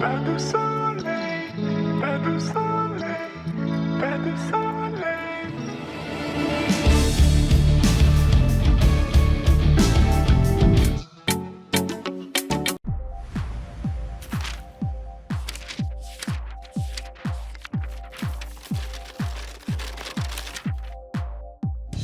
Pas de soleil, pas de soleil, pas de soleil.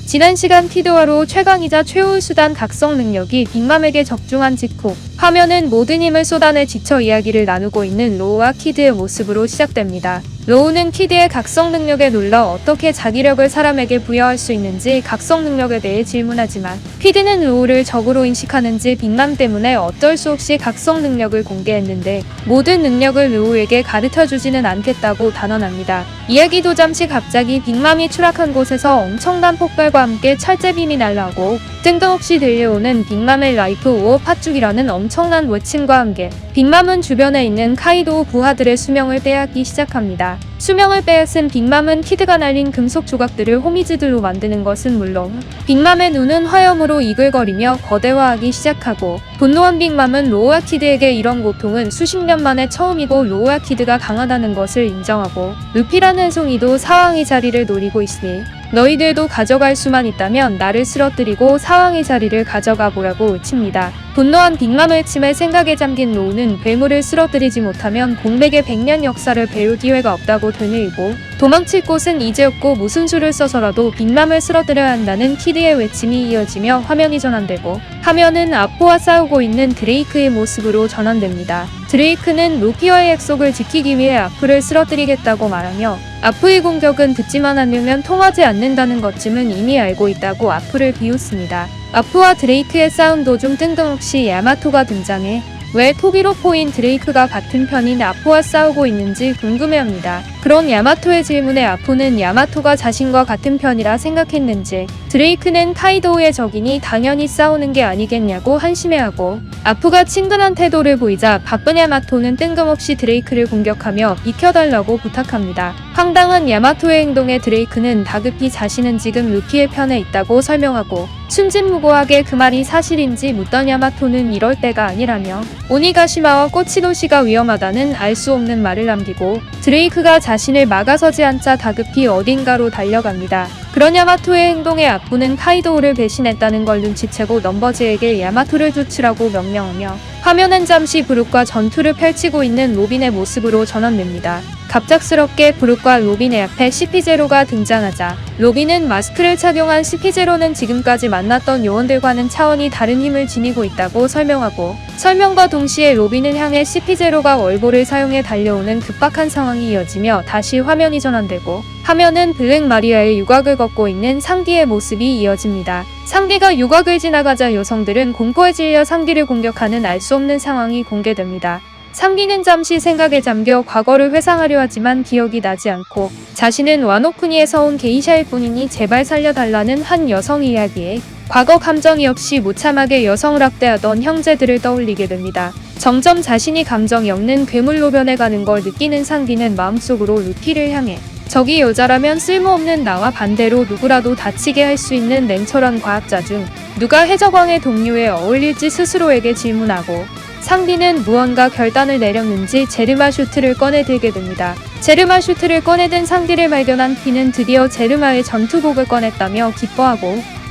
지난 시간 티드와로 최강이자 최후의 수단 각성 능력이 빅맘에게 적중한 직후 화면은 모든 힘을 쏟아내 지쳐 이야기를 나누고 있는 로우와 키드의 모습으로 시작됩니다. 로우는 키드의 각성 능력에 놀라 어떻게 자기력을 사람에게 부여할 수 있는지 각성 능력에 대해 질문하지만 키드는 로우를 적으로 인식하는지 빅맘 때문에 어쩔 수 없이 각성 능력을 공개했는데 모든 능력을 로우에게 가르쳐주지는 않겠다고 단언합니다. 이야기도 잠시 갑자기 빅맘이 추락한 곳에서 엄청난 폭발과 함께 철제빔이 날라오고 뜬금없이 들려오는 빅맘의 라이프 오어 팥죽이라는 엄청난 외침과 함께 빅맘은 주변에 있는 카이도우 부하들의 수명을 빼앗기 시작합니다. 수명을 빼앗은 빅맘은 키드가 날린 금속 조각들을 호미즈들로 만드는 것은 물론 빅맘의 눈은 화염으로 이글거리며 거대화하기 시작하고 분노한 빅맘은 로우와 키드에게 이런 고통은 수십 년 만에 처음이고 로우와 키드가 강하다는 것을 인정하고 루피라는 송이도 사왕의 자리를 노리고 있으니 너희들도 가져갈 수만 있다면 나를 쓰러뜨리고 사왕의 자리를 가져가 보라고 외칩니다. 분노한 빅맘의 침에 생각에 잠긴 로우는 괴물을 쓰러뜨리지 못하면 공백의 100년 역사를 배울 기회가 없다고 되뇌이고 도망칠 곳은 이제 없고 무슨 수를 써서라도 빅맘을 쓰러뜨려야 한다는 키드의 외침이 이어지며 화면이 전환되고 화면은 아포와 싸우고 있는 드레이크의 모습으로 전환됩니다. 드레이크는 루피와의 약속을 지키기 위해 아프를 쓰러뜨리겠다고 말하며 아프의 공격은 듣지만 않으면 통하지 않는다는 것쯤은 이미 알고 있다고 아프를 비웃습니다. 아프와 드레이크의 싸움 도중 뜬금없이 야마토가 등장해 왜 토비로포인 드레이크가 같은 편인 아프와 싸우고 있는지 궁금해합니다. 그런 야마토의 질문에 아프는 야마토가 자신과 같은 편이라 생각했는지 드레이크는 카이도우의 적이니 당연히 싸우는 게 아니겠냐고 한심해하고 아프가 친근한 태도를 보이자 바쁜 야마토는 뜬금없이 드레이크를 공격하며 비켜달라고 부탁합니다. 황당한 야마토의 행동에 드레이크는 다급히 자신은 지금 루피의 편에 있다고 설명하고 순진무구하게 그 말이 사실인지 묻던 야마토는 이럴 때가 아니라며 오니가시마와 꼬치노시가 위험하다는 알 수 없는 말을 남기고 드레이크가 자신을 막아서지 않자 다급히 어딘가로 달려갑니다. 그런 야마토의 행동에 아프는 카이도우를 배신했다는 걸 눈치채고 넘버즈에게 야마토를 조치라고 명령하며 화면은 잠시 브룩과 전투를 펼치고 있는 로빈의 모습으로 전환됩니다. 갑작스럽게 브룩과 로빈의 앞에 CP0가 등장하자 로빈은 마스크를 착용한 CP0는 지금까지 만났던 요원들과는 차원이 다른 힘을 지니고 있다고 설명하고 설명과 동시에 로빈을 향해 CP0가 월보를 사용해 달려오는 급박한 상황이 이어지며 다시 화면이 전환되고 화면은 블랙 마리아의 유곽을 걷고 있는 상디의 모습이 이어집니다. 상디가 유곽을 지나가자 여성들은 공포에 질려 상디를 공격하는 알 수 없는 상황이 공개됩니다. 상디는 잠시 생각에 잠겨 과거를 회상하려 하지만 기억이 나지 않고 자신은 와노쿠니에서 온 게이샤일 뿐이니 제발 살려달라는 한 여성 이야기에 과거 감정이 없이 무참하게 여성을 학대하던 형제들을 떠올리게 됩니다. 점점 자신이 감정이 없는 괴물로 변해가는 걸 느끼는 상디는 마음속으로 루피를 향해 저기 여자라면 쓸모없는 나와 반대로 누구라도 다치게 할 수 있는 냉철한 과학자 중 누가 해적왕의 동료에 어울릴지 스스로에게 질문하고 상디는 무언가 결단을 내렸는지 제르마 슈트를 꺼내들게 됩니다. 제르마 슈트를 꺼내든 상디를 발견한 퀸은 드디어 제르마의 전투복을 꺼냈다며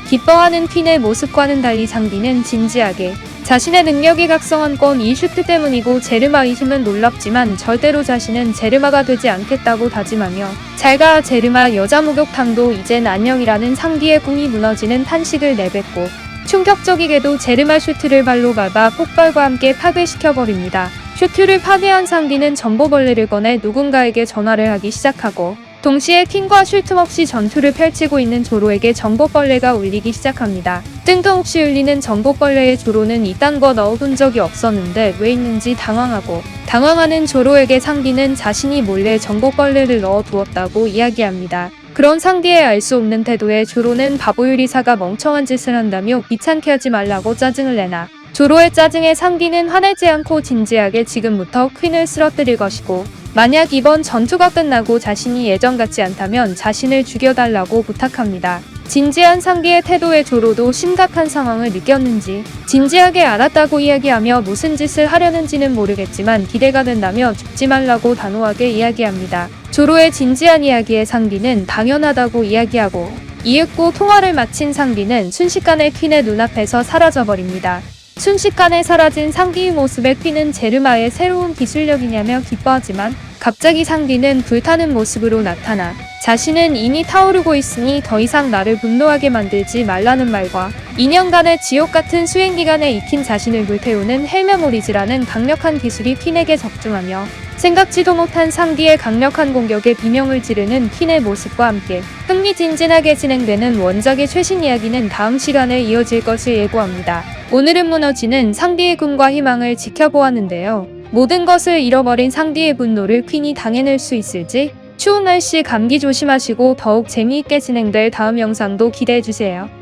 기뻐하는 퀸의 모습과는 달리 상디는 진지하게 자신의 능력이 각성한 건 이 슈트 때문이고 제르마의 힘은 놀랍지만 절대로 자신은 제르마가 되지 않겠다고 다짐하며 잘가 제르마 여자 목욕탕도 이젠 안녕이라는 상디의 꿈이 무너지는 탄식을 내뱉고 충격적이게도 제르마 슈트를 발로 밟아 폭발과 함께 파괴시켜버립니다. 슈트를 파괴한 상디는 전보벌레를 꺼내 누군가에게 전화를 하기 시작하고 동시에 퀸과 쉴 틈 없이 전투를 펼치고 있는 조로에게 전보벌레가 울리기 시작합니다. 뜬금없이 울리는 전보벌레의 조로는 이딴 거 넣어둔 적이 없었는데 왜 있는지 당황하는 조로에게 상디는 자신이 몰래 전보벌레를 넣어두었다고 이야기합니다. 그런 상디의 알 수 없는 태도에 조로는 바보유리사가 멍청한 짓을 한다며 귀찮게 하지 말라고 짜증을 내나 조로의 짜증에 상디는 화내지 않고 진지하게 지금부터 퀸을 쓰러뜨릴 것이고 만약 이번 전투가 끝나고 자신이 예전 같지 않다면 자신을 죽여달라고 부탁합니다. 진지한 상기의 태도에 조로도 심각한 상황을 느꼈는지 진지하게 알았다고 이야기하며 무슨 짓을 하려는지는 모르겠지만 기대가 된다며 죽지 말라고 단호하게 이야기합니다. 조로의 진지한 이야기에 상기는 당연하다고 이야기하고 이윽고 통화를 마친 상기는 순식간에 퀸의 눈앞에서 사라져버립니다. 순식간에 사라진 상기의 모습에 퀸은 제르마의 새로운 기술력이냐며 기뻐하지만 갑자기 상기는 불타는 모습으로 나타나 자신은 이미 타오르고 있으니 더 이상 나를 분노하게 만들지 말라는 말과 2년간의 지옥 같은 수행기간에 익힌 자신을 불태우는 헬메모리즈라는 강력한 기술이 퀸에게 적중하며 생각지도 못한 상기의 강력한 공격에 비명을 지르는 퀸의 모습과 함께 흥미진진하게 진행되는 원작의 최신 이야기는 다음 시간에 이어질 것을 예고합니다. 오늘은 무너지는 상디의 꿈과 희망을 지켜보았는데요. 모든 것을 잃어버린 상디의 분노를 퀸이 당해낼 수 있을지 추운 날씨 감기 조심하시고 더욱 재미있게 진행될 다음 영상도 기대해주세요.